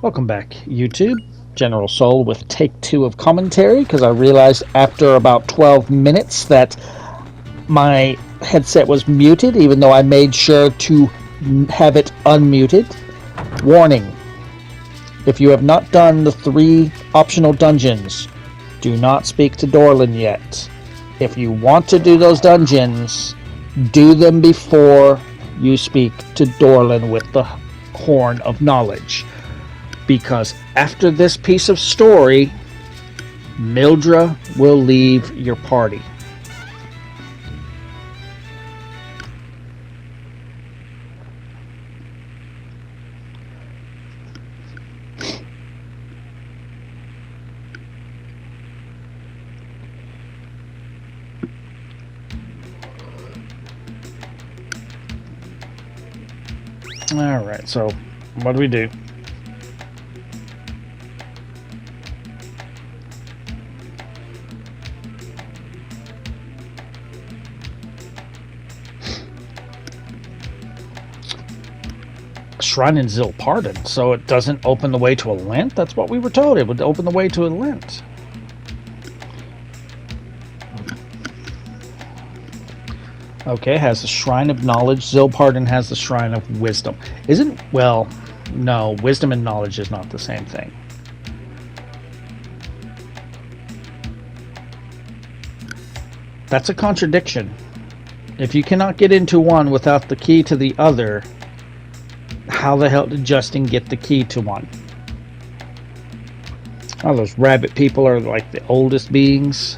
Welcome back, YouTube. General Soul with take 2 of commentary, because I realized after about 12 minutes that my headset was muted, even though I made sure to have it unmuted. Warning, if you have not done the 3 optional dungeons, do not speak to Dorlin yet. If you want to do those dungeons, do them before you speak to Dorlin with the Horn of Knowledge. Because after this piece of story, Mildra will leave your party. Alright, so what do we do? Shrine in Zilpardon, so it doesn't open the way to a lint? That's what we were told. It would open the way to a lint. Okay, has the Shrine of Knowledge. Zilpardon has the Shrine of Wisdom. Isn't, well, no, Wisdom and Knowledge is not the same thing. That's a contradiction. If you cannot get into one without the key to the other, how the hell did Justin get the key to one? Oh, those rabbit people are like the oldest beings.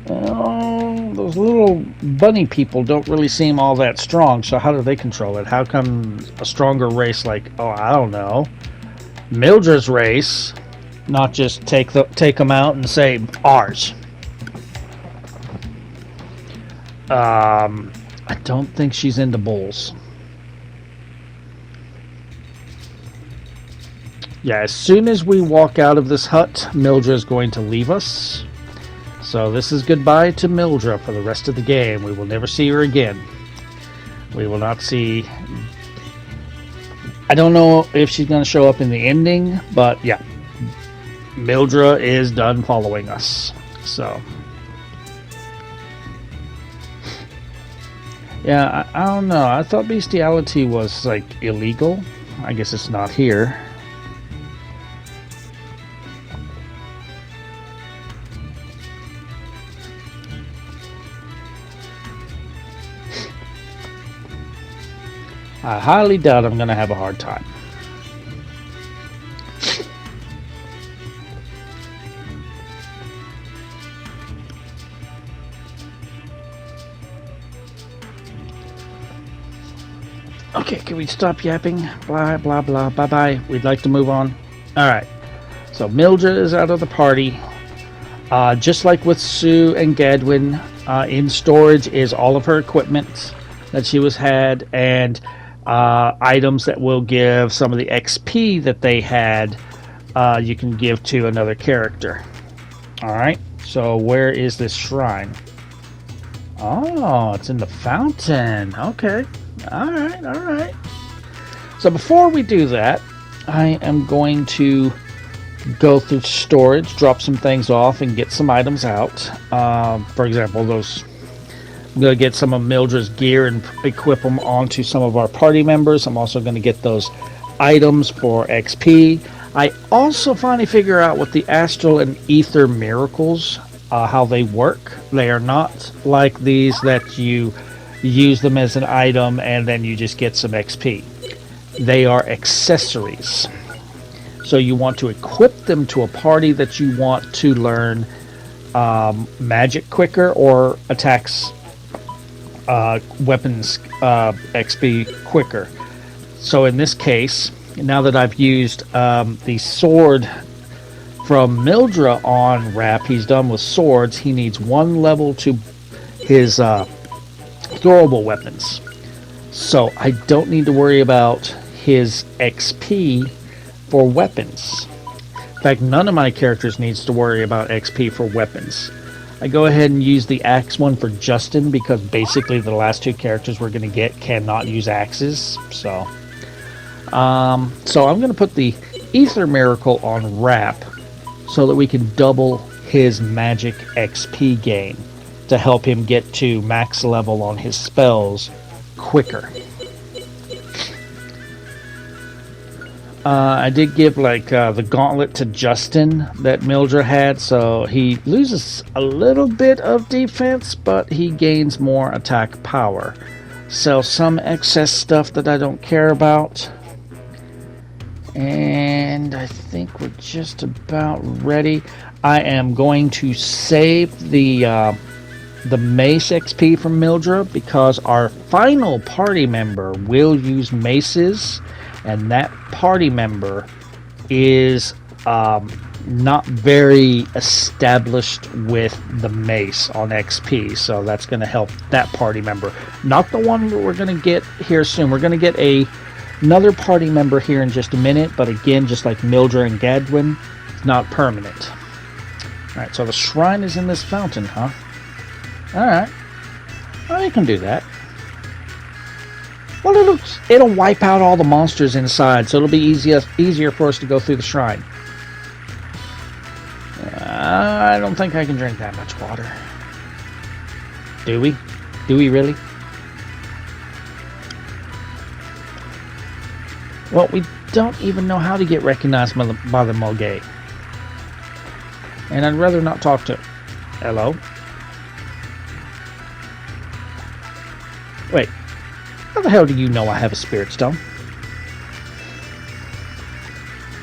Well, those little bunny people don't really seem all that strong, so how do they control it? How come a stronger race like, oh, I don't know, Mildra's race, not just take them out and say, ours? I don't think she's into bulls. Yeah, as soon as we walk out of this hut, Mildra is going to leave us. So this is goodbye to Mildra for the rest of the game. We will never see her again. We will not see... I don't know if she's going to show up in the ending, but yeah. Mildra is done following us. So... yeah, I don't know. I thought bestiality was, like, illegal. I guess it's not here. I highly doubt I'm going to have a hard time. Okay, can we stop yapping? Blah, blah, blah, bye-bye. We'd like to move on. Alright, so Mildred is out of the party. Just like with Sue and Gadwin, in storage is all of her equipment that she had, and items that will give some of the XP that they had, you can give to another character. Alright, so where is this shrine? Oh, it's in the fountain. Okay. Alright. So before we do that, I am going to go through storage, drop some things off, and get some items out. For example, those... I'm going to get some of Mildred's gear and equip them onto some of our party members. I'm also going to get those items for XP. I also finally figure out what the Astral and Ether Miracles, how they work. They are not like these that you use them as an item and then you just get some XP. They are accessories. So you want to equip them to a party that you want to learn magic quicker or attacks weapons XP quicker. So in this case, now that I've used the sword from Mildra on Rap, he's done with swords. He needs 1 level to his throwable weapons. So I don't need to worry about his XP for weapons. In fact, none of my characters needs to worry about XP for weapons. I go ahead and use the axe one for Justin because basically the last two characters we're going to get cannot use axes. So I'm going to put the Ether Miracle on Wrap so that we can double his magic XP gain to help him get to max level on his spells quicker. I did give the gauntlet to Justin that Mildred had, so he loses a little bit of defense, but he gains more attack power. Sell some excess stuff that I don't care about. And I think we're just about ready. I am going to save the mace XP from Mildred because our final party member will use maces, and that party member is not very established with the mace on XP, so that's going to help that party member. Not the one that we're going to get here soon. We're going to get another party member here in just a minute, but again, just like Mildred and Gadwin, it's not permanent. Alright, so the shrine is in this fountain, huh? Alright. Well, you can do that. Well, it'll wipe out all the monsters inside, so it'll be easier for us to go through the shrine. I don't think I can drink that much water. Do we? Do we really? Well, we don't even know how to get recognized by the Mulgay. And I'd rather not talk to him. Hello? Wait. How the hell do you know I have a spirit stone?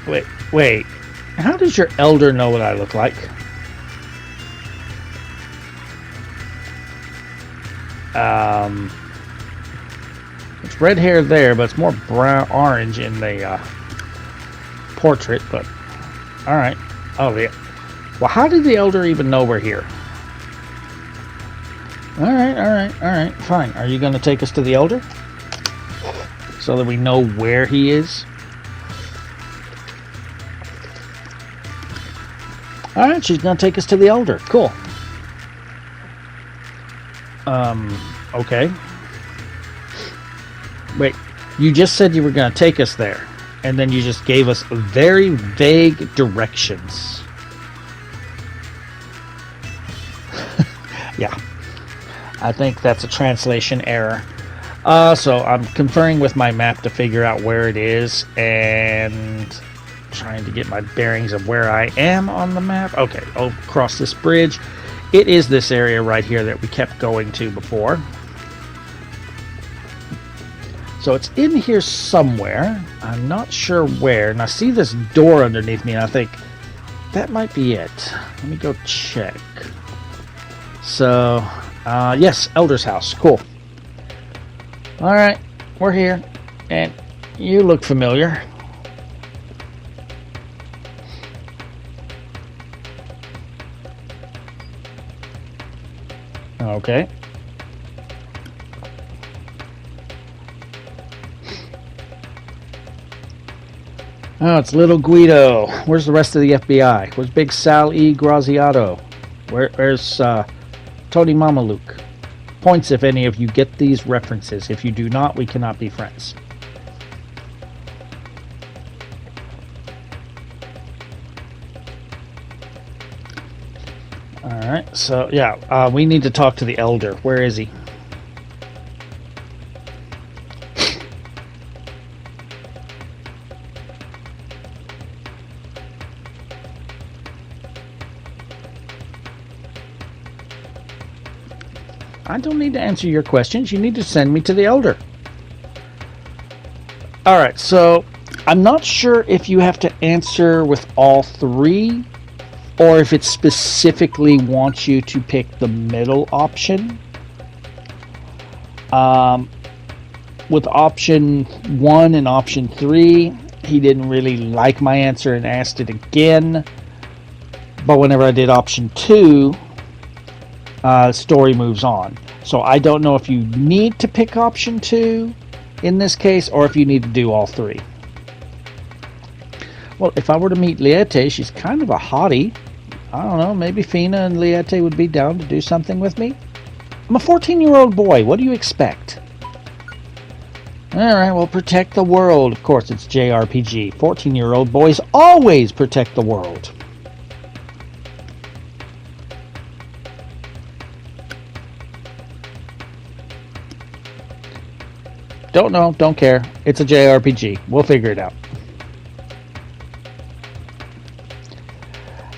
Wait. How does your elder know what I look like? It's red hair there, but it's more brown orange in the portrait, but alright. Oh, yeah. Well, how did the elder even know we're here? Alright, fine. Are you going to take us to the elder? So that we know where he is? Alright, she's going to take us to the elder. Cool. Okay. Wait, you just said you were going to take us there, and then you just gave us very vague directions. Yeah. I think that's a translation error. So I'm conferring with my map to figure out where it is and trying to get my bearings of where I am on the map. Okay, I'll cross this bridge. It is this area right here that we kept going to before. So it's in here somewhere. I'm not sure where. And I see this door underneath me and I think that might be it. Let me go check. So, yes, Elder's house. Cool. Alright, we're here. And you look familiar. Okay. Oh, it's little Guido. Where's the rest of the FBI? Where's Big Sal E. Graziato? Where's Tony Mamaluke? Points if any of you get these references. If you do not, we cannot be friends. Alright, so yeah, we need to talk to the elder. Where is he? I don't need to answer your questions. You need to send me to the elder. Alright, so I'm not sure if you have to answer with all three or if it specifically wants you to pick the middle option. With option 1 and option 3, he didn't really like my answer and asked it again. But whenever I did option 2, story moves on. So I don't know if you need to pick option 2 in this case or if you need to do all three. Well, if I were to meet Liete, she's kind of a hottie. I don't know, maybe Fina and Liete would be down to do something with me? I'm a 14-year-old boy. What do you expect? Alright, well, protect the world. Of course, it's JRPG. 14-year-old boys always protect the world. Don't know, don't care. It's a JRPG. We'll figure it out.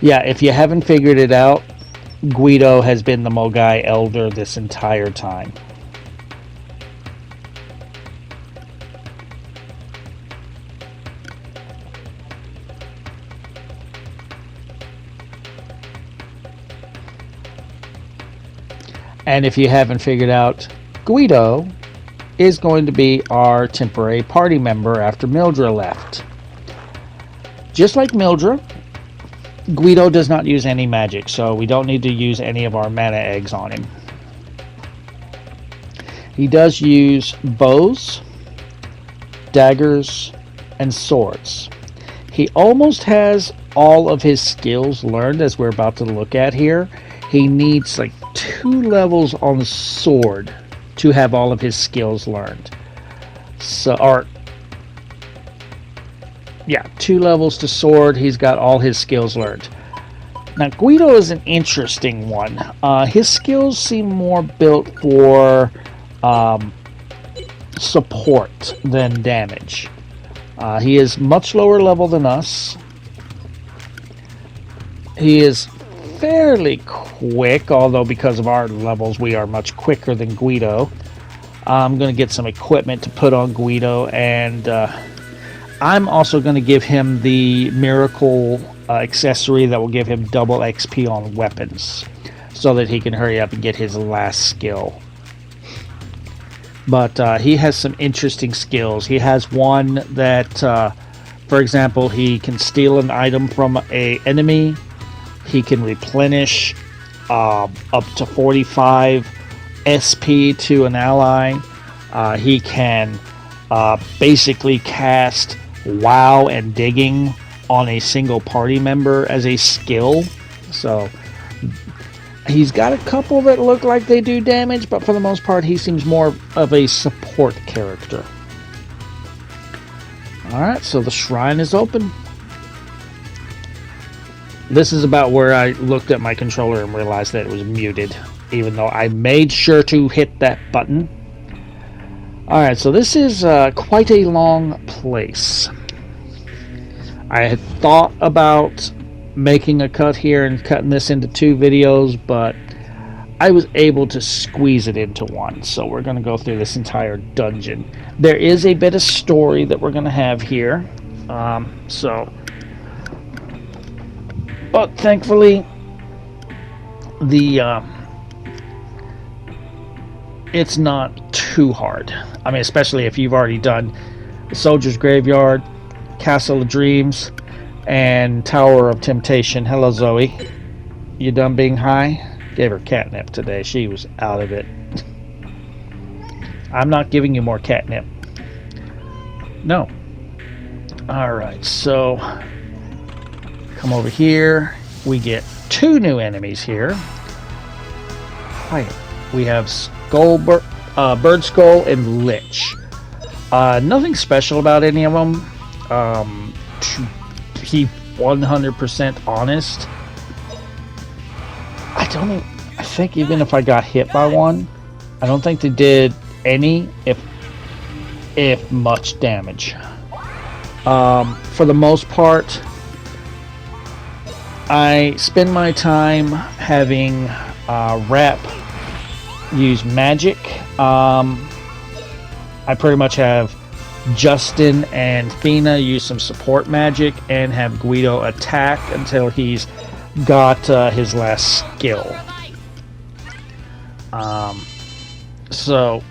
Yeah, if you haven't figured it out, Guido has been the Mogai Elder this entire time. And if you haven't figured out, Guido is going to be our temporary party member after Mildra left. Just like Mildra, Guido does not use any magic, so we don't need to use any of our mana eggs on him. He does use bows, daggers, and swords. He almost has all of his skills learned, as we're about to look at here. He needs like 2 levels on the sword to have all of his skills learned. So, or yeah, 2 levels to sword. He's got all his skills learned. Now, Guido is an interesting one. His skills seem more built for support than damage. He is much lower level than us. He is fairly quick, although because of our levels we are much quicker than Guido. I'm going to get some equipment to put on Guido, and I'm also going to give him the miracle accessory that will give him double XP on weapons, so that he can hurry up and get his last skill. But he has some interesting skills. He has one that, for example, he can steal an item from an enemy. He can replenish up to 45 SP to an ally. He can basically cast WoW and digging on a single party member as a skill. So he's got a couple that look like they do damage, but for the most part he seems more of a support character. Alright, so the shrine is open. This is about where I looked at my controller and realized that it was muted, even though I made sure to hit that button. Alright, so this is quite a long place. I had thought about making a cut here and cutting this into 2 videos, but I was able to squeeze it into one. So we're going to go through this entire dungeon. There is a bit of story that we're going to have here. But thankfully, it's not too hard. I mean, especially if you've already done the Soldier's Graveyard, Castle of Dreams, and Tower of Temptation. Hello, Zoe. You done being high? Gave her catnip today. She was out of it. I'm not giving you more catnip. No. Alright, so come over here. We get 2 new enemies here. Hi. We have Bird Skull and Lich. Nothing special about any of them. To be 100% honest, I think even if I got hit by one, I don't think they did any, if much damage. For the most part, I spend my time having Rep use magic. I pretty much have Justin and Fina use some support magic, and have Guido attack until he's got his last skill. So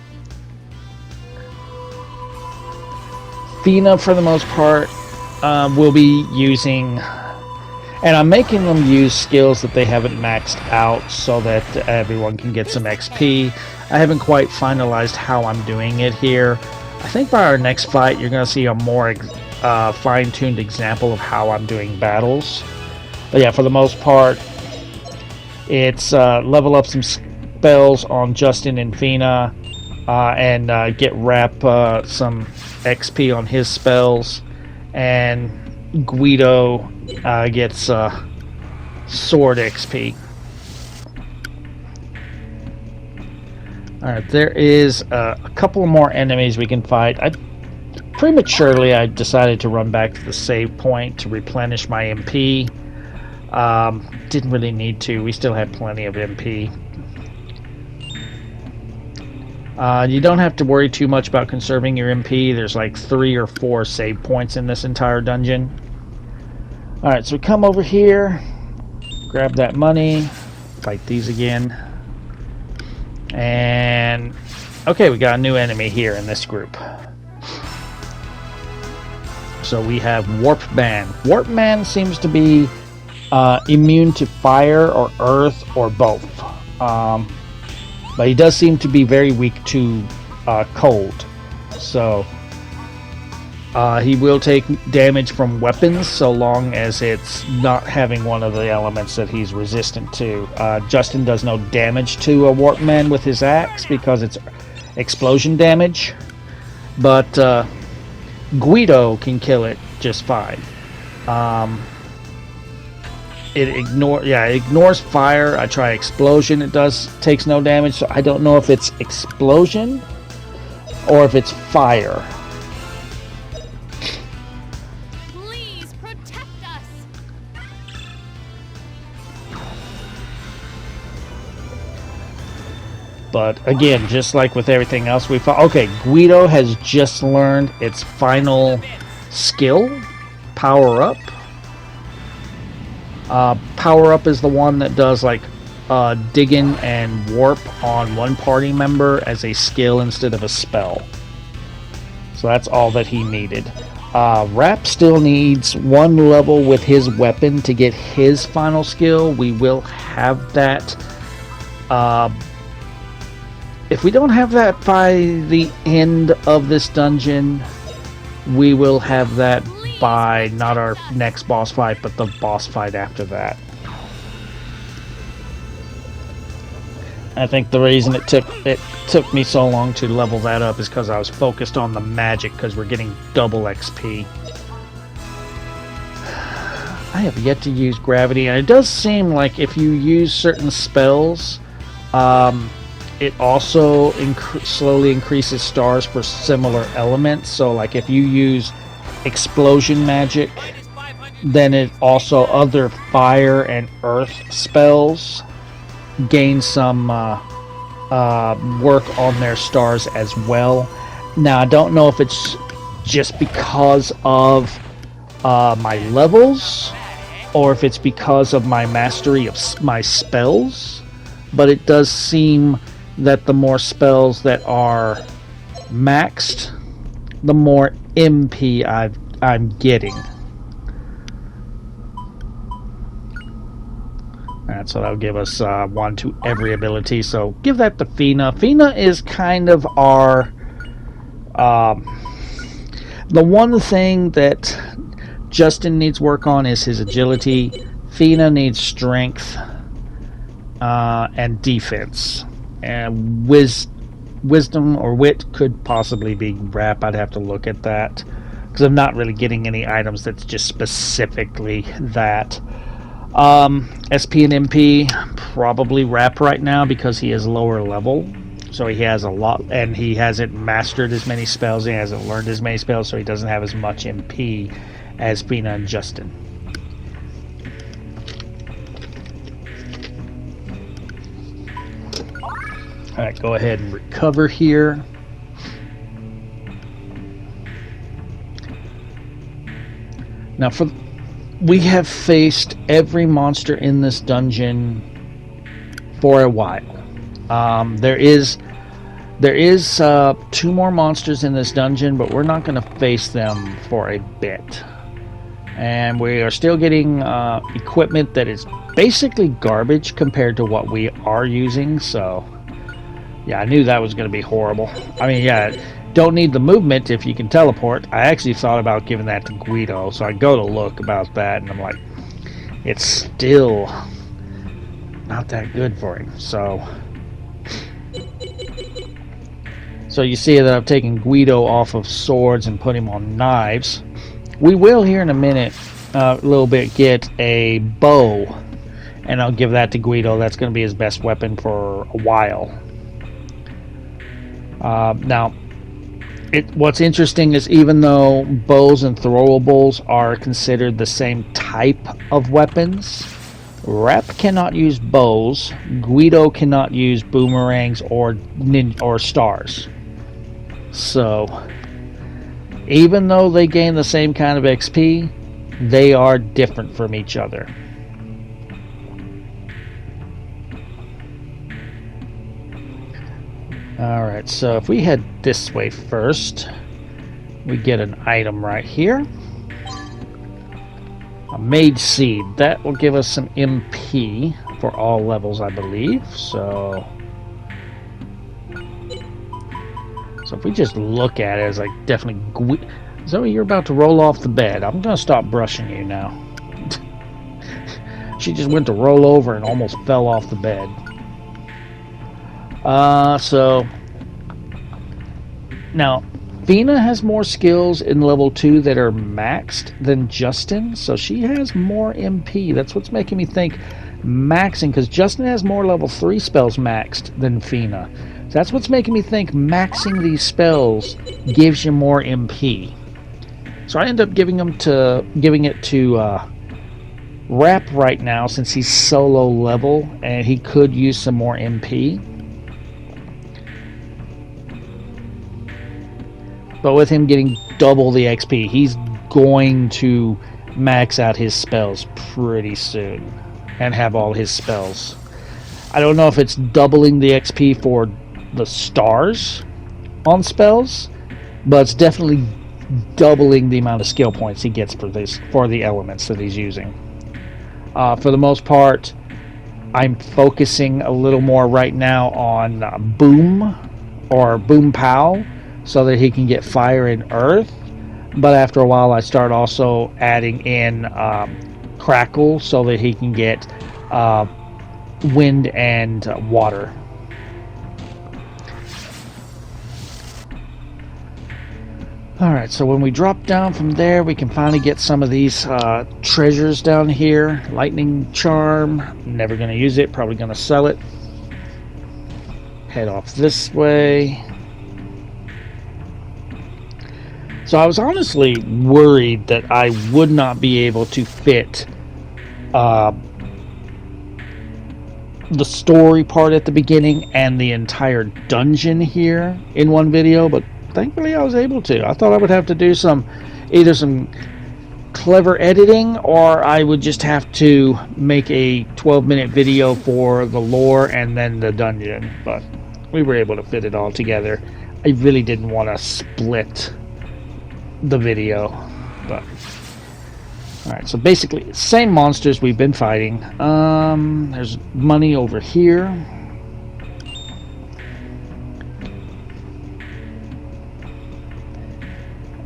Fina, for the most part, will be using, and I'm making them use skills that they haven't maxed out so that everyone can get some XP. I haven't quite finalized how I'm doing it here. I think by our next fight, you're going to see a more fine-tuned example of how I'm doing battles. But yeah, for the most part, it's level up some spells on Justin and Fina, and get Rap some XP on his spells, and Guido gets sword XP. Alright, there is a couple more enemies we can fight. Prematurely, I decided to run back to the save point to replenish my MP. Didn't really need to. We still had plenty of MP. You don't have to worry too much about conserving your MP. There's like 3 or 4 save points in this entire dungeon. Alright, so we come over here, grab that money, fight these again. And okay, we got a new enemy here in this group. So we have Warp Man. Warp Man seems to be immune to fire or earth or both. But he does seem to be very weak to cold. So he will take damage from weapons so long as it's not having one of the elements that he's resistant to. Justin does no damage to a Warp Man with his axe because it's explosion damage. But Guido can kill it just fine. It ignores fire. I try explosion. It takes no damage. So I don't know if it's explosion or if it's fire. Please protect us. But again, just like with everything else we fought. Okay, Guido has just learned its final skill, Power Up. Power Up is the one that does like digging and warp on one party member as a skill instead of a spell. So that's all that he needed. Rap still needs 1 level with his weapon to get his final skill. We will have that. If we don't have that by the end of this dungeon, we will have that by not our next boss fight, but the boss fight after that. I think the reason it took me so long to level that up is because I was focused on the magic, because we're getting double XP. I have yet to use gravity, and it does seem like if you use certain spells, it also slowly increases stars for similar elements. So like if you use explosion magic, then it also other fire and earth spells gain some work on their stars as well. Now I don't know if it's just because of my levels or if it's because of my mastery of my spells, but it does seem that the more spells that are maxed, the more MP I'm getting. Alright, so that'll give us 1 to every ability. So give that to Fina. Fina is kind of our... the one thing that Justin needs work on is his agility. Fina needs strength and defense. And wisdom or wit could possibly be Rap. I'd have to look at that, because I'm not really getting any items that's just specifically that. SP and MP, probably Rap right now because he is lower level. So he has a lot, and he hasn't mastered as many spells, he hasn't learned as many spells, so he doesn't have as much MP as Fina and Justin. Alright, go ahead and recover here. Now we have faced every monster in this dungeon for a while. There is 2 more monsters in this dungeon, but we're not going to face them for a bit. And we are still getting equipment that is basically garbage compared to what we are using, so yeah, I knew that was going to be horrible. I mean, yeah, don't need the movement if you can teleport. I actually thought about giving that to Guido, so I go to look about that, and I'm like, it's still not that good for him. So you see that I've taken Guido off of swords and put him on knives. We will here in a minute, a little bit, get a bow, and I'll give that to Guido. That's going to be his best weapon for a while. Now, what's interesting is even though bows and throwables are considered the same type of weapons, Rep cannot use bows, Guido cannot use boomerangs or stars. So, even though they gain the same kind of XP, they are different from each other. Alright, so if we head this way first, we get an item right here. A Mage Seed. That will give us some MP for all levels, I believe. So if we just look at it, as like definitely... Zoe, you're about to roll off the bed. I'm going to stop brushing you now. She just went to roll over and almost fell off the bed. So now Fina has more skills in level 2 that are maxed than Justin, so she has more MP. That's what's making me think maxing, because Justin has more level 3 spells maxed than Fina. So that's what's making me think maxing these spells gives you more MP. So I end up giving it to Rap right now, since he's so low level and he could use some more MP. But with him getting double the XP, he's going to max out his spells pretty soon and have all his spells. I don't know if it's doubling the XP for the stars on spells, but it's definitely doubling the amount of skill points he gets for the elements that he's using. For the most part, I'm focusing a little more right now on Boom or Boom Pow, so that he can get fire and earth. But after a while, I start also adding in Crackle, so that he can get wind and water. Alright, so when we drop down from there, we can finally get some of these treasures down here. Lightning Charm, never going to use it, probably going to sell it. Head off this way. So I was honestly worried that I would not be able to fit the story part at the beginning and the entire dungeon here in one video, but thankfully I was able to. I thought I would have to do either some clever editing, or I would just have to make a 12-minute video for the lore and then the dungeon, but we were able to fit it all together. I really didn't want to split the video, but alright, so basically same monsters we've been fighting. There's money over here,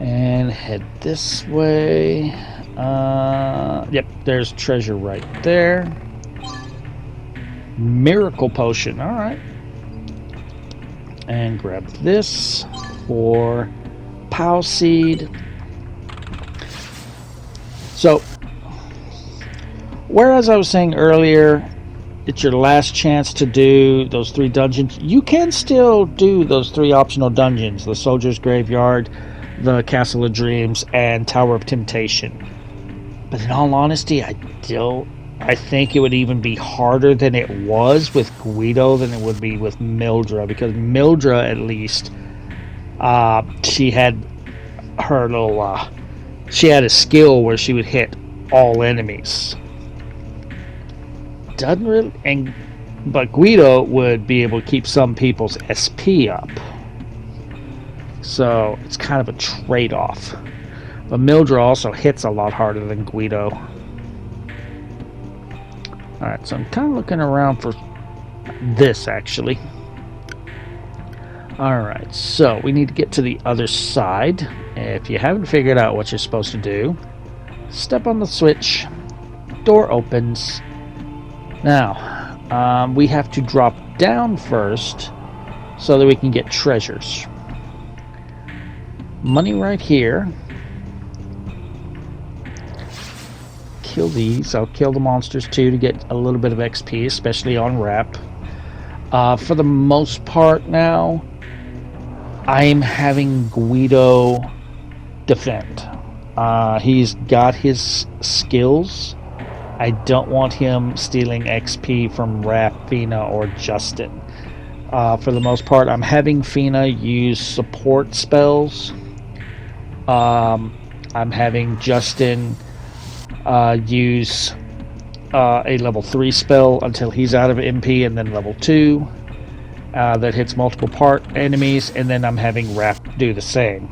and head this way. Yep, there's treasure right there. Miracle potion, alright, and grab this for Pow Seed. So, whereas I was saying earlier, it's your last chance to do those 3 dungeons, you can still do those 3 optional dungeons: the Soldier's Graveyard, the Castle of Dreams, and Tower of Temptation. But in all honesty, I think it would even be harder than it was with Guido than it would be with Mildra, because Mildra, at least, she had her little she had a skill where she would hit all enemies. Doesn't really, but Guido would be able to keep some people's SP up, so it's kind of a trade-off. But Mildra also hits a lot harder than Guido. Alright, so I'm kind of looking around for this, actually. Alright, so we need to get to the other side. If you haven't figured out what you're supposed to do, step on the switch, door opens. Now, we have to drop down first so that we can get treasures. Money right here. Kill these. I'll kill the monsters too to get a little bit of XP, especially on wrap. For the most part now, I'm having Guido defend. He's got his skills. I don't want him stealing XP from Raph, Fina, or Justin. For the most part, I'm having Fina use support spells. I'm having Justin use a level 3 spell until he's out of MP, and then level 2 that hits multiple enemies, and then I'm having Raph do the same.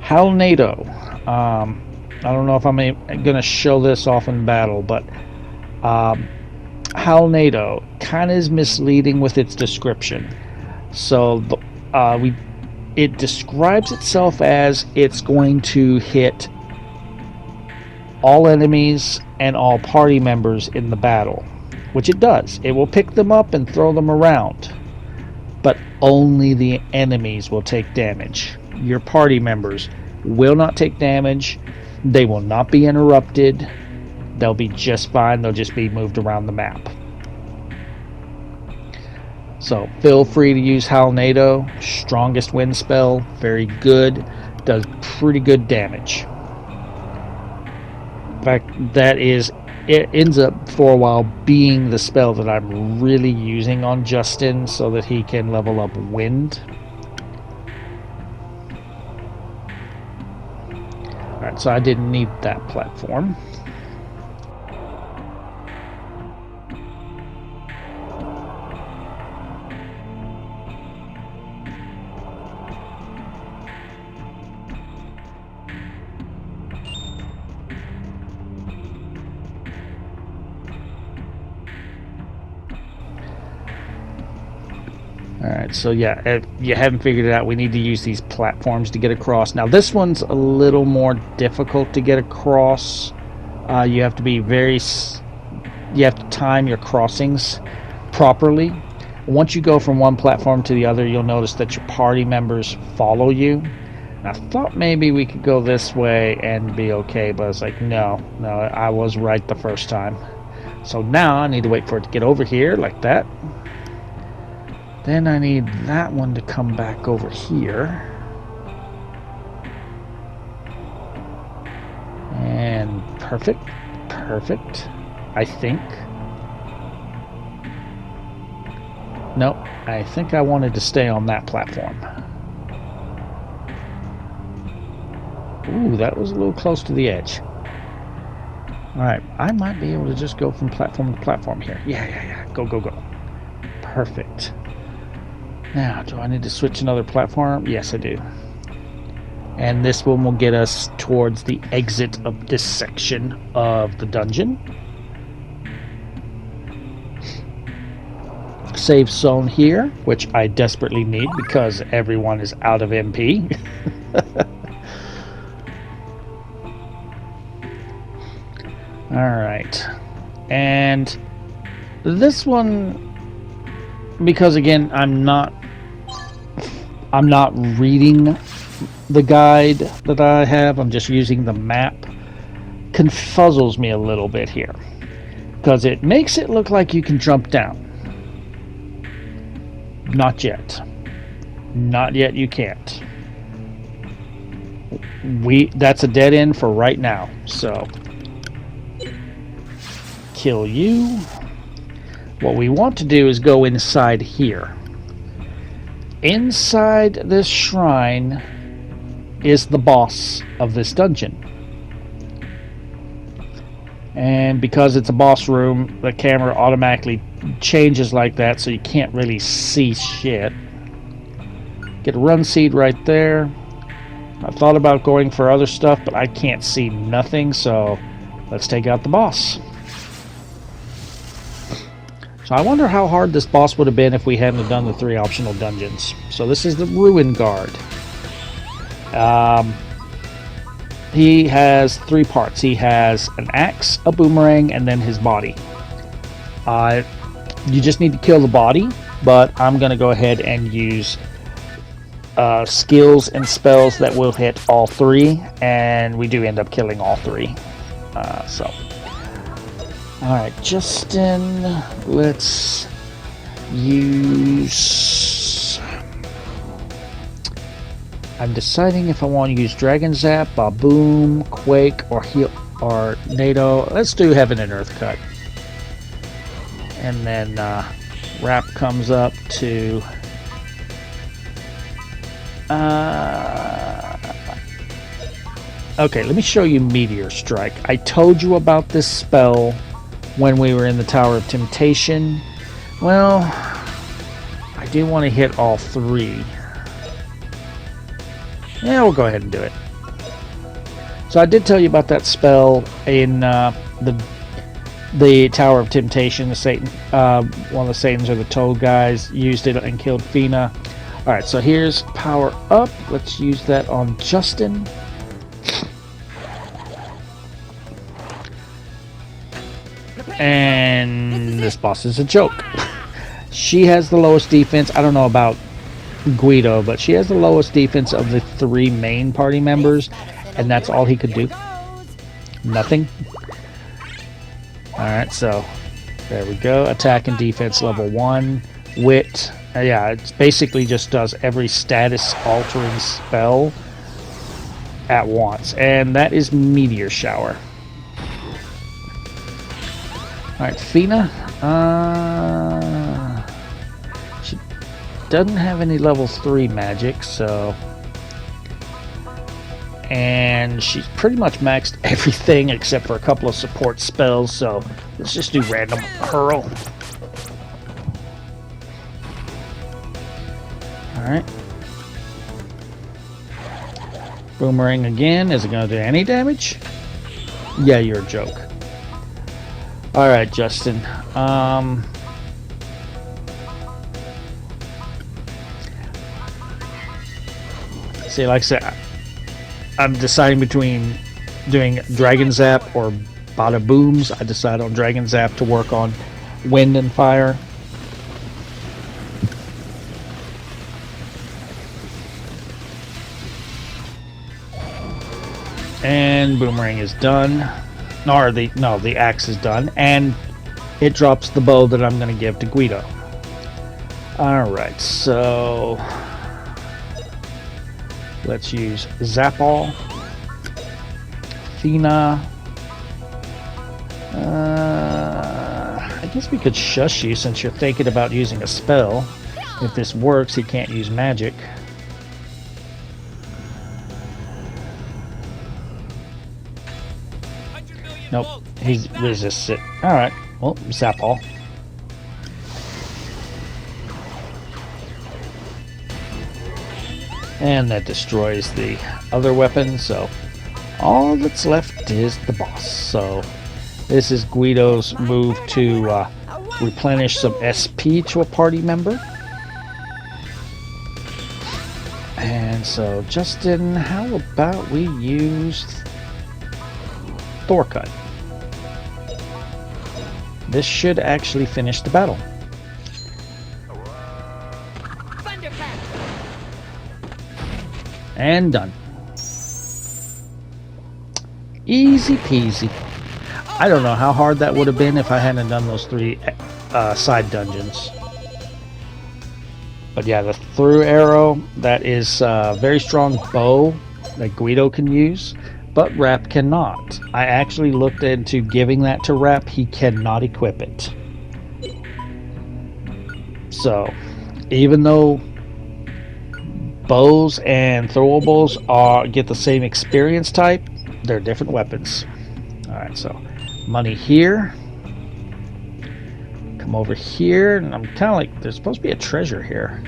Halnado. I don't know if I'm going to show this off in battle, but Halnado kind of is misleading with its description. So it describes itself as it's going to hit all enemies and all party members in the battle, which it does. It will pick them up and throw them around, but only the enemies will take damage. Your party members will not take damage. They will not be interrupted. They'll be just fine. They'll just be moved around the map. So feel free to use Halnado. Strongest wind spell. Very good. Does pretty good damage. In fact, it ends up for a while being the spell that I'm really using on Justin so that he can level up wind. Alright, so I didn't need that platform. Alright, so yeah, if you haven't figured it out, we need to use these platforms to get across. Now this one's a little more difficult to get across. You have to be you have to time your crossings properly. Once you go from one platform to the other, you'll notice that your party members follow you. And I thought maybe we could go this way and be okay, but I was like, no, I was right the first time. So now I need to wait for it to get over here like that. Then I need that one to come back over here. And perfect. I think. Nope, I think I wanted to stay on that platform. Ooh, that was a little close to the edge. Alright, I might be able to just go from platform to platform here. Yeah. Go. Perfect. Now, do I need to switch another platform? Yes, I do. And this one will get us towards the exit of this section of the dungeon. Save zone here, which I desperately need because everyone is out of MP. Alright. And this one, because again, I'm not reading the guide that I have, I'm just using the map, confuzzles me a little bit here. Because it makes it look like you can jump down. Not yet. Not yet you can't. That's a dead end for right now, so kill you. What we want to do is go inside here. Inside this shrine is the boss of this dungeon. And because it's a boss room, the camera automatically changes like that, so you can't really see shit. Get a run seed right there. I thought about going for other stuff, but I can't see nothing, so let's take out the boss. So I wonder how hard this boss would have been if we hadn't done the 3 optional dungeons. So this is the Ruin Guard. He has 3 parts. He has an axe, a boomerang, and then his body. You just need to kill the body, but I'm going to go ahead and use skills and spells that will hit all 3, and we do end up killing all 3. Alright, Justin, let's use... I'm deciding if I want to use Dragon Zap, Boom, Quake, or Heal, or NATO. Let's do Heaven and Earth Cut. And then Wrap comes up to... okay, let me show you Meteor Strike. I told you about this spell when we were in the Tower of Temptation. Well, I do want to hit all 3. Yeah, we'll go ahead and do it. So I did tell you about that spell in the Tower of Temptation. The Satan, one of the Satans or the Toad guys used it and killed Fina. All right, so here's Power Up. Let's use that on Justin. And this boss is a joke. She has the lowest defense. I don't know about Guido, but she has the lowest defense of the 3 main party members, and that's all he could do. Nothing. Alright, so there we go. Attack and defense level 1. Wit. Yeah, it basically just does every status altering spell at once. And that is Meteor Shower. Alright, Fina. She doesn't have any level 3 magic, so... And she's pretty much maxed everything except for a couple of support spells, so let's just do random hurl. Alright. Boomerang again. Is it going to do any damage? Yeah, you're a joke. Alright, Justin. See, like I said, I'm deciding between doing Dragon Zap or Bada Booms. I decided on Dragon Zap to work on Wind and Fire. And Boomerang is done. No, the axe is done, and it drops the bow that I'm going to give to Guido. Alright, so let's use Zapall, Fina. I guess we could shush you since you're thinking about using a spell. If this works, he can't use magic. Nope, he resists it. Alright, well, Zapall. And that destroys the other weapon, so all that's left is the boss. So this is Guido's move to replenish some SP to a party member. And so, Justin, how about we use Thor Cut? This should actually finish the battle. And done. Easy peasy. I don't know how hard that would have been if I hadn't done those 3 side dungeons. But yeah, the through arrow, that is a very strong bow that Guido can use, but Rap cannot. I actually looked into giving that to Rap. He cannot equip it. So, even though bows and throwables get the same experience type, they're different weapons. Alright, so money here. Come over here, and I'm kind of like, there's supposed to be a treasure here.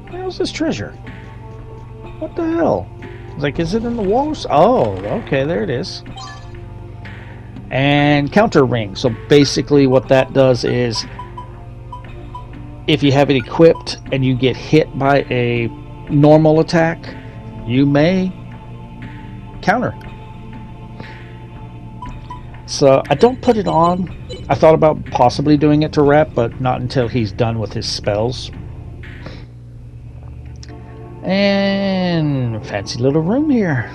Where's this treasure? What the hell? It's like, is it in the walls? Oh, okay, there it is. And counter ring. So basically what that does is if you have it equipped and you get hit by a normal attack, you may counter. So I don't put it on. I thought about possibly doing it to Rep, but not until he's done with his spells. And fancy little room here.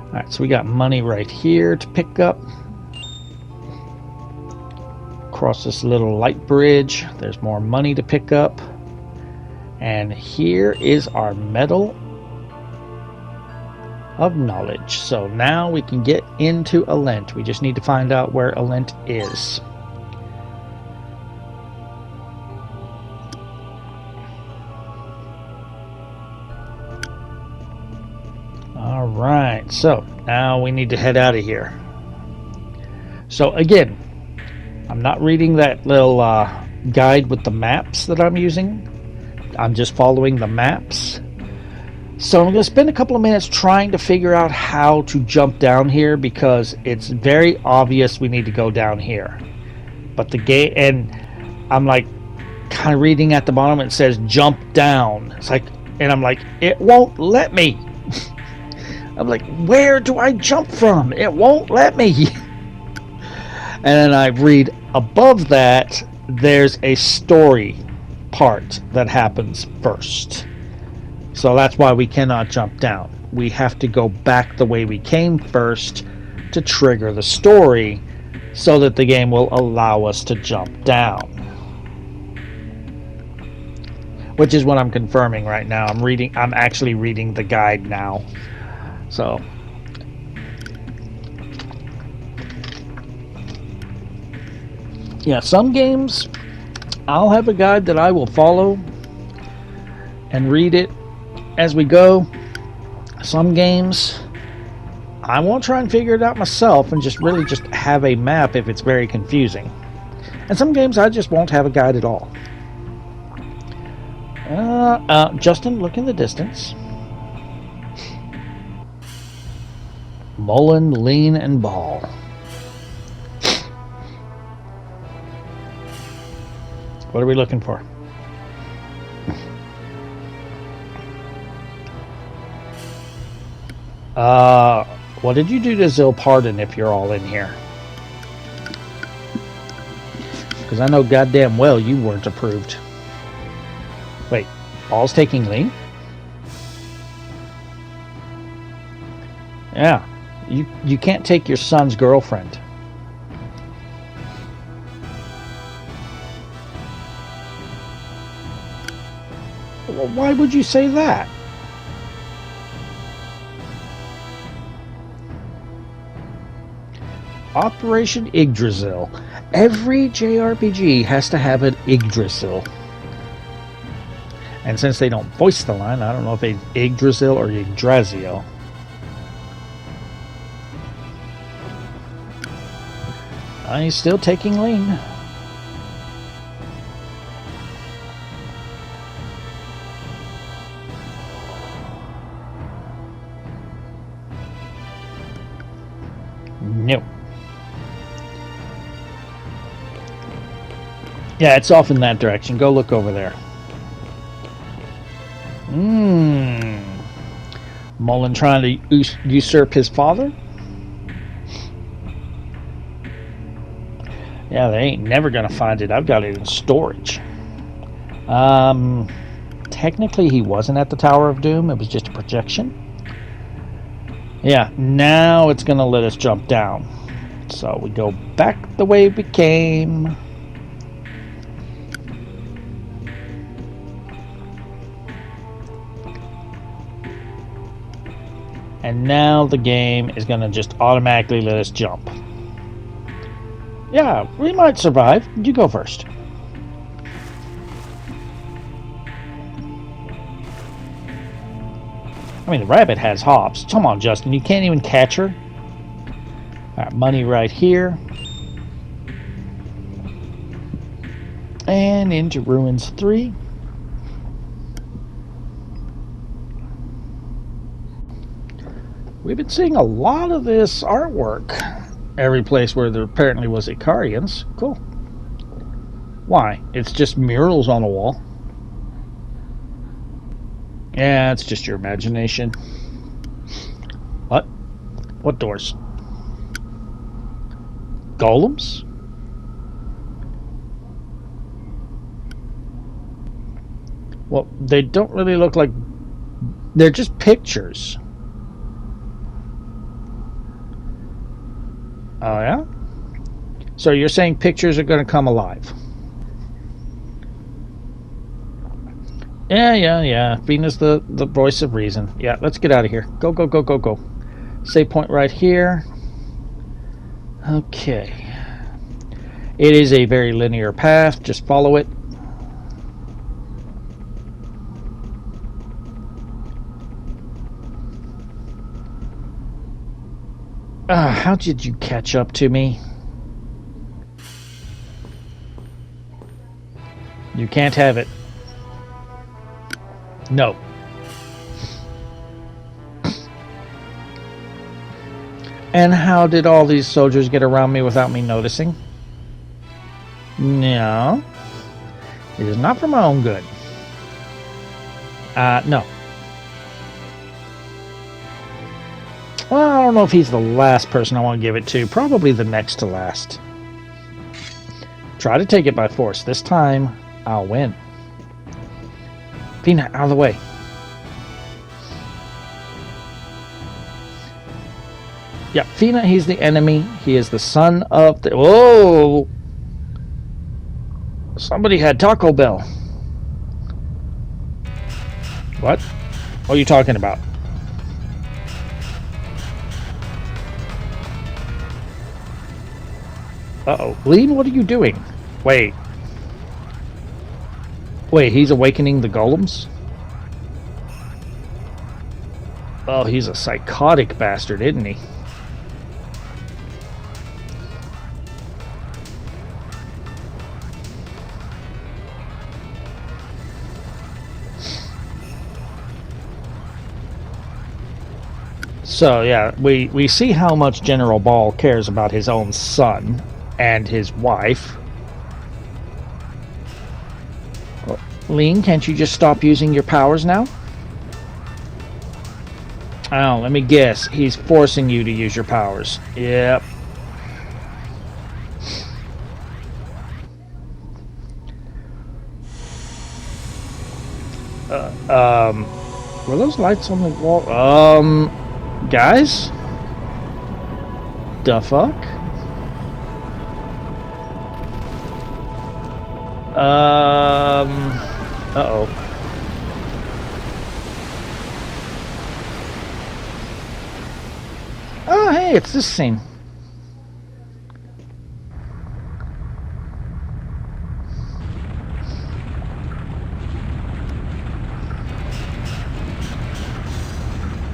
Alright, so we got money right here to pick up. Across this little light bridge, there's more money to pick up. And here is our medal of knowledge. So now we can get into Alent. We just need to find out where Alent is. Alright, so now we need to head out of here. So again, I'm not reading that little guide with the maps that I'm using. I'm just following the maps. So I'm going to spend a couple of minutes trying to figure out how to jump down here, because it's very obvious we need to go down here. But the game, and I'm like kind of reading at the bottom, it says jump down. It's like, and I'm like, it won't let me. I'm like, where do I jump from? It won't let me. And then I read above that, there's a story part that happens first. So that's why we cannot jump down. We have to go back the way we came first to trigger the story, so that the game will allow us to jump down. Which is what I'm confirming right now. I'm actually reading the guide now. So yeah, some games I'll have a guide that I will follow and read it as we go. Some games I won't try and figure it out myself and just really just have a map if it's very confusing. And some games I just won't have a guide at all. Justin, look in the distance. Mullen, Lean, and Ball. What are we looking for? What did you do to Zilpardon if you're all in here? Because I know goddamn well you weren't approved. Wait, Ball's taking Lean? Yeah, you can't take your son's girlfriend. Well, why would you say that? Operation Yggdrasil. Every JRPG has to have an Yggdrasil. And since they don't voice the line, I don't know if it's Yggdrasil or Yggdrasil. He's still taking Lean. No. Yeah, it's off in that direction. Go look over there. Mullen trying to usurp his father? Yeah, they ain't never gonna find it. I've got it in storage. Technically he wasn't at the Tower of Doom. It was just a projection. Yeah, now it's gonna let us jump down. So we go back the way we came. And now the game is going to just automatically let us jump. Yeah, we might survive. You go first. I mean, the rabbit has hops. Come on, Justin. You can't even catch her. Alright, money right here. And into Ruins 3. We've been seeing a lot of this artwork every place where there apparently was Icarians. Cool. Why? It's just murals on the wall. Yeah, it's just your imagination. What? What doors? Golems? Well, they don't really look like... They're just pictures. Oh, yeah? So you're saying pictures are going to come alive? Yeah. Venus, the voice of reason. Yeah, let's get out of here. Go. Save point right here. Okay. It is a very linear path. Just follow it. How did you catch up to me? You can't have it. No. And how did all these soldiers get around me without me noticing? No. It is not for my own good. No. Well, I don't know if he's the last person I want to give it to. Probably the next to last. Try to take it by force. This time, I'll win. Fina, out of the way. Yeah, Fina, he's the enemy. He is the son of the... Whoa! Somebody had Taco Bell. What? What are you talking about? Uh-oh. Lean, what are you doing? Wait. Wait, he's awakening the golems? Oh, he's a psychotic bastard, isn't he? So, yeah, we see how much General Ball cares about his own son and his wife. Lean, can't you just stop using your powers now? Oh, let me guess. He's forcing you to use your powers. Yep. Were those lights on the wall? Guys? The fuck? Uh-oh. Oh, hey, it's this scene.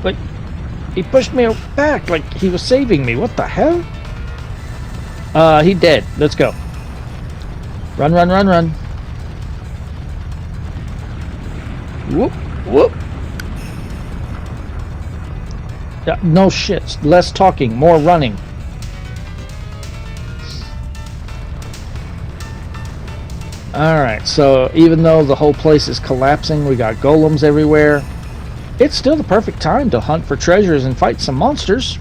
But he pushed me back like he was saving me. What the hell? He dead. Let's go. Run. Whoop. Yeah, no shit. Less talking, more running. Alright, so even though the whole place is collapsing, we got golems everywhere, it's still the perfect time to hunt for treasures and fight some monsters.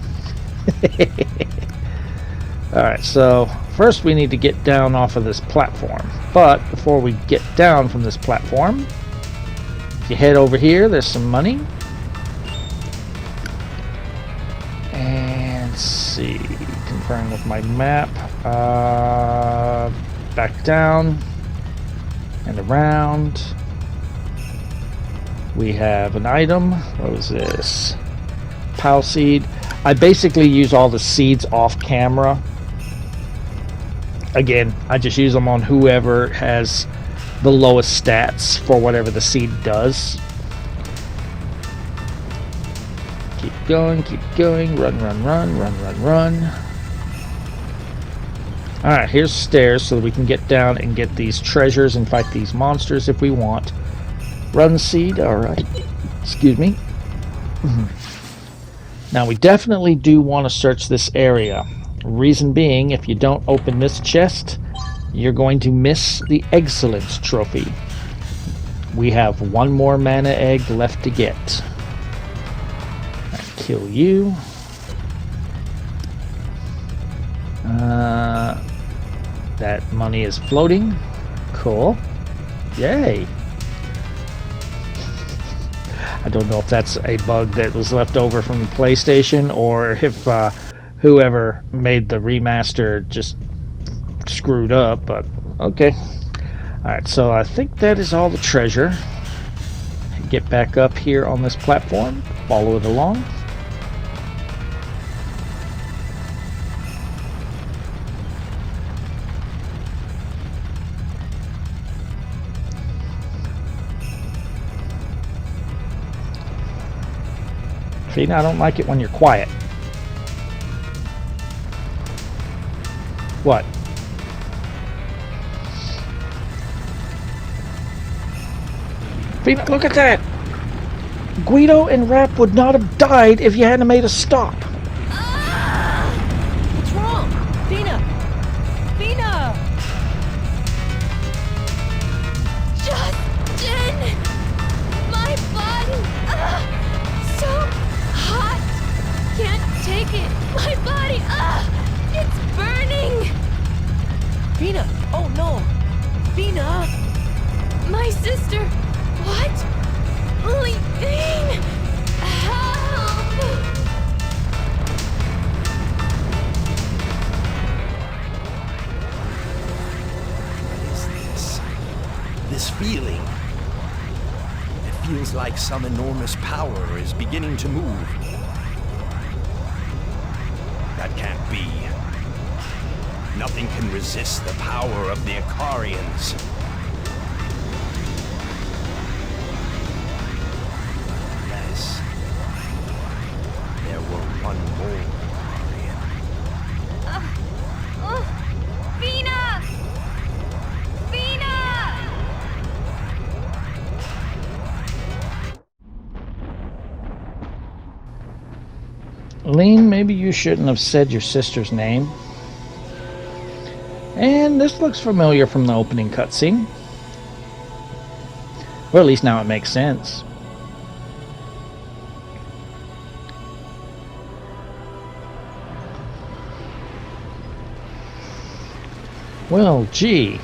Alright, so first we need to get down off of this platform. But before we get down from this platform, if you head over here, there's some money. And let's see, confirm with my map. Back down and around. We have an item. What was this? Pal seed. I basically use all the seeds off camera. Again, I just use them on whoever has the lowest stats for whatever the seed does. Keep going. Run. Alright, here's stairs so that we can get down and get these treasures and fight these monsters if we want. Run seed, alright. Excuse me. Now, we definitely do want to search this area. Reason being, if you don't open this chest, you're going to miss the Excellence trophy. We have one more mana egg left to get. Kill you. That money is floating. Cool. Yay. I don't know if that's a bug that was left over from the PlayStation or if whoever made the remaster just screwed up, but okay. Alright, so I think that is all the treasure. Get back up here on this platform, follow it along. Fina, I don't like it when you're quiet. What? Fina, look at that! Guido and Rap would not have died if you hadn't made a stop. What's wrong? Fina! Fina! Justin! My body! So hot! Can't take it! My body! It's burning! Fina! Oh no! Fina! My sister! What? Leaving! Help! What is this? This feeling? It feels like some enormous power is beginning to move. That can't be. Nothing can resist the power of the Icarians. Unless there were one more Icarian. Fina! Fina! Lean, maybe you shouldn't have said your sister's name. And this looks familiar from the opening cutscene. Well, at least now it makes sense. Well, gee.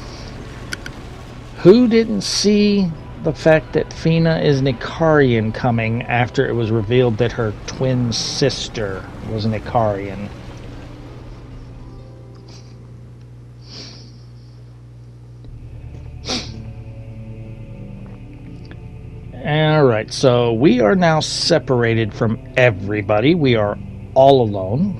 Who didn't see the fact that Fina is an Icarian coming after it was revealed that her twin sister was an Icarian? Alright, so we are now separated from everybody. We are all alone.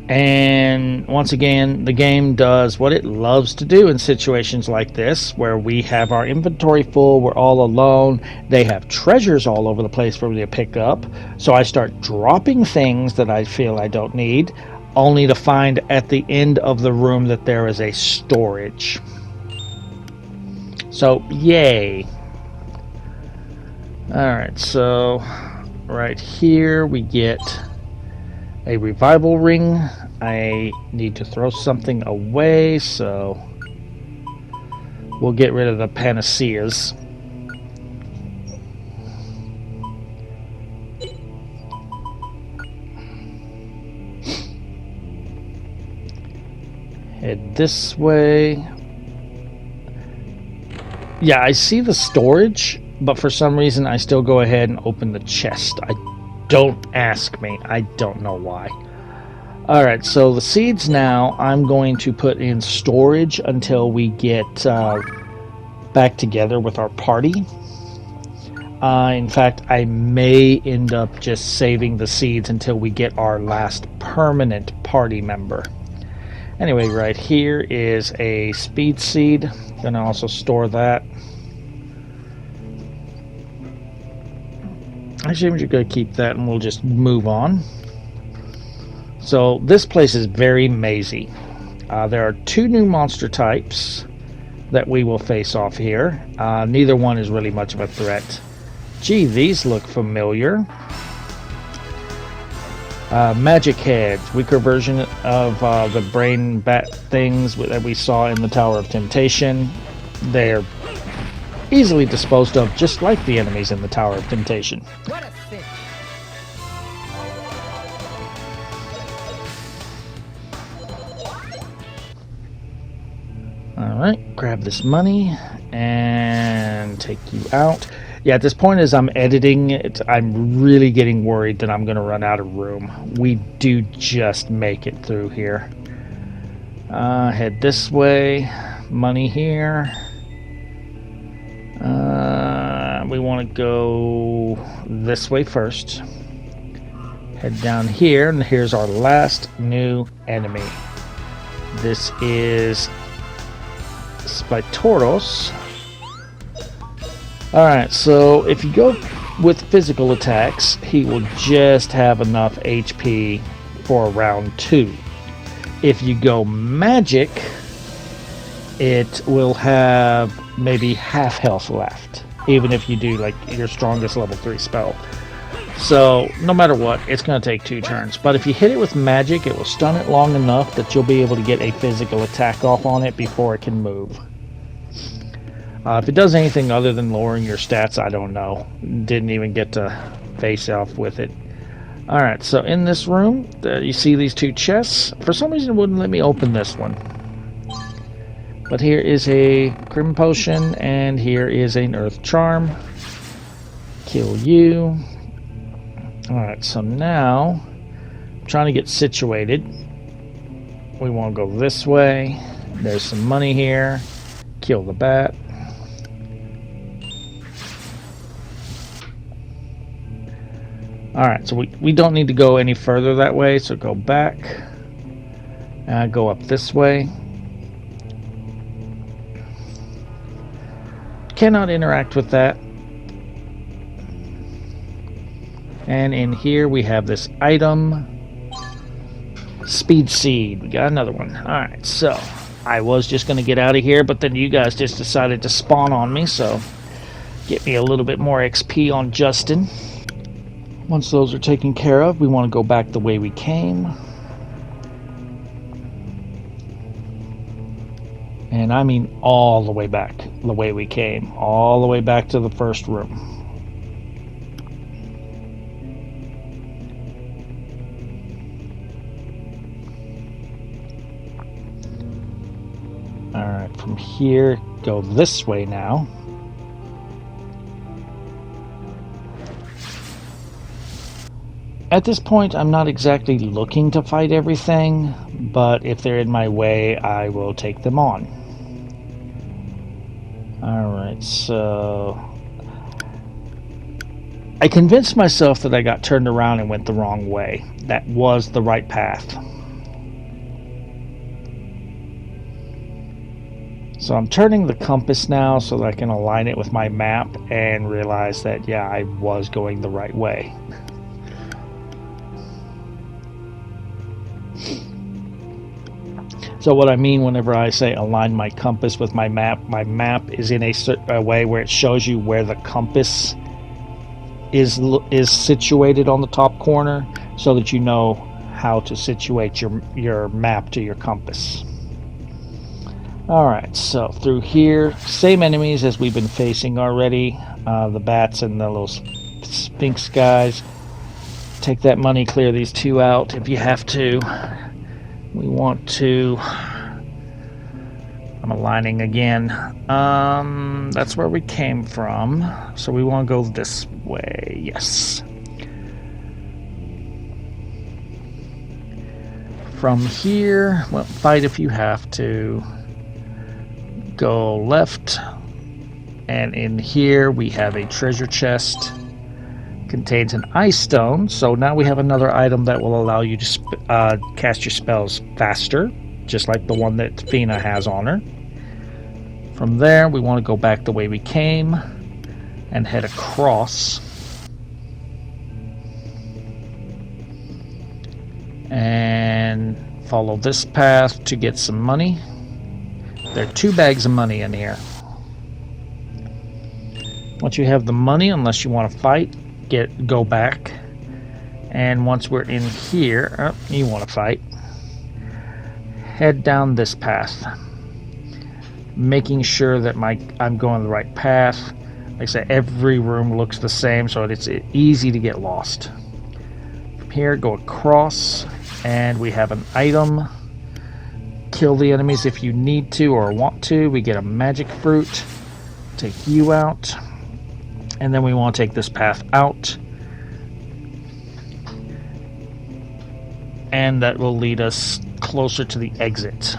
And once again, the game does what it loves to do in situations like this, where we have our inventory full, we're all alone, they have treasures all over the place for me to pick up, so I start dropping things that I feel I don't need, only to find at the end of the room that there is a storage. So, yay. Alright, so right here we get a revival ring. I need to throw something away, so we'll get rid of the panaceas. Head this way. Yeah, I see the storage, but for some reason I still go ahead and open the chest. Don't ask me. I don't know why. Alright, so the seeds now I'm going to put in storage until we get back together with our party. In fact, I may end up just saving the seeds until we get our last permanent party member. Anyway, right here is a speed seed. Gonna also store that. Actually, I'm just going to keep that and we'll just move on. So this place is very mazy. There are two new monster types that we will face off here. Neither one is really much of a threat. Gee, these look familiar. Magic heads, weaker version of the brain bat things that we saw in the Tower of Temptation. They're easily disposed of, just like the enemies in the Tower of Temptation. What a cinch. Alright, grab this money and take you out. Yeah, at this point as I'm editing it, I'm really getting worried that I'm going to run out of room. We do just make it through here. Head this way. Money here. We want to go this way first. Head down here, and here's our last new enemy. This is Spitoros. Alright, so if you go with physical attacks, he will just have enough HP for round 2. If you go magic, it will have maybe half health left, even if you do like your strongest level 3 spell. So no matter what, it's going to take 2 turns. But if you hit it with magic, it will stun it long enough that you'll be able to get a physical attack off on it before it can move. If it does anything other than lowering your stats, I don't know. Didn't even get to face off with it. Alright, so in this room, you see these 2 chests. For some reason it wouldn't let me open this one. But here is a Crim Potion, and here is an Earth Charm. Kill you. Alright, so now, I'm trying to get situated. We want to go this way. There's some money here. Kill the bat. Alright, so we don't need to go any further that way, so go back. Go up this way. Cannot interact with that. And in here we have this item. Speed Seed. We got another one. Alright, so I was just going to get out of here, but then you guys just decided to spawn on me, so get me a little bit more XP on Justin. Once those are taken care of, we want to go back the way we came. And I mean all the way back, the way we came. All the way back to the first room. Alright, from here, go this way now. At this point, I'm not exactly looking to fight everything, but if they're in my way, I will take them on. Alright, so I convinced myself that I got turned around and went the wrong way. That was the right path. So I'm turning the compass now so that I can align it with my map and realize that, yeah, I was going the right way. So what I mean whenever I say align my compass with my map is in a way where it shows you where the compass is situated on the top corner, so that you know how to situate your map to your compass. Alright, so through here, same enemies as we've been facing already, the bats and the little sphinx guys. Take that money, clear these 2 out if you have to. We want to... I'm aligning again. That's where we came from. So we want to go this way. Yes. From here, well, fight if you have to. Go left. And in here we have a treasure chest. Contains an ice stone, so now we have another item that will allow you to cast your spells faster, just like the one that Fina has on her. From there, we want to go back the way we came and head across. And follow this path to get some money. There are 2 bags of money in here. Once you have the money, unless you want to fight, go back And once we're in here, oh, you want to fight, head down this path, making sure that I'm going the right path. Like I said, every room looks the same, so it's easy to get lost. From here, go across, and we have an item. Kill the enemies if you need to or want to. We get a magic fruit. Take you out. And then we want to take this path out. And that will lead us closer to the exit.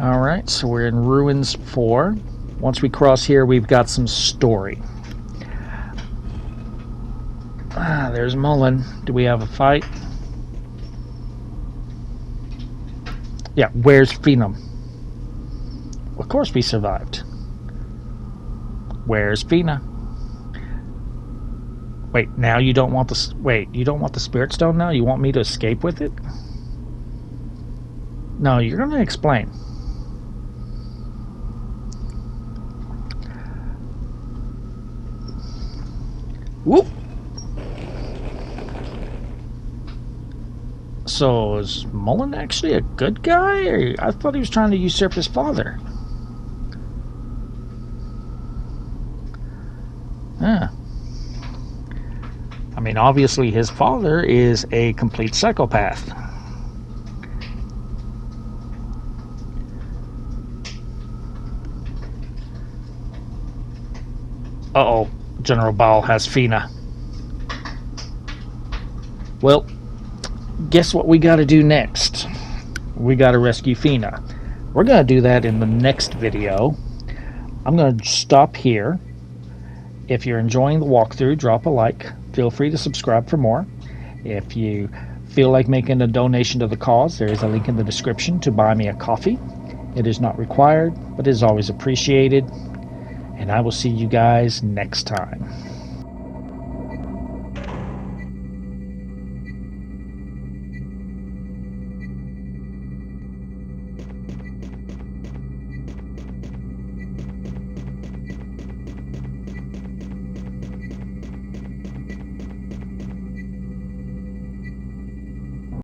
Alright, so we're in Ruins 4. Once we cross here, we've got some story. There's Mullen. Do we have a fight? Yeah, where's Phenom? Of course we survived. Where's Fina? Wait, now you don't want the... Wait, you don't want the Spirit Stone now? You want me to escape with it? No, you're going to explain. Whoop! So, is Mullen actually a good guy? Or I thought he was trying to usurp his father. Yeah. I mean, obviously his father is a complete psychopath. Uh-oh. General Baal has Fina. Well, guess what we got to do next? We got to rescue Fina. We're going to do that in the next video. I'm going to stop here. If you're enjoying the walkthrough, drop a like. Feel free to subscribe for more. If you feel like making a donation to the cause, there is a link in the description to buy me a coffee. It is not required, but is always appreciated. And I will see you guys next time.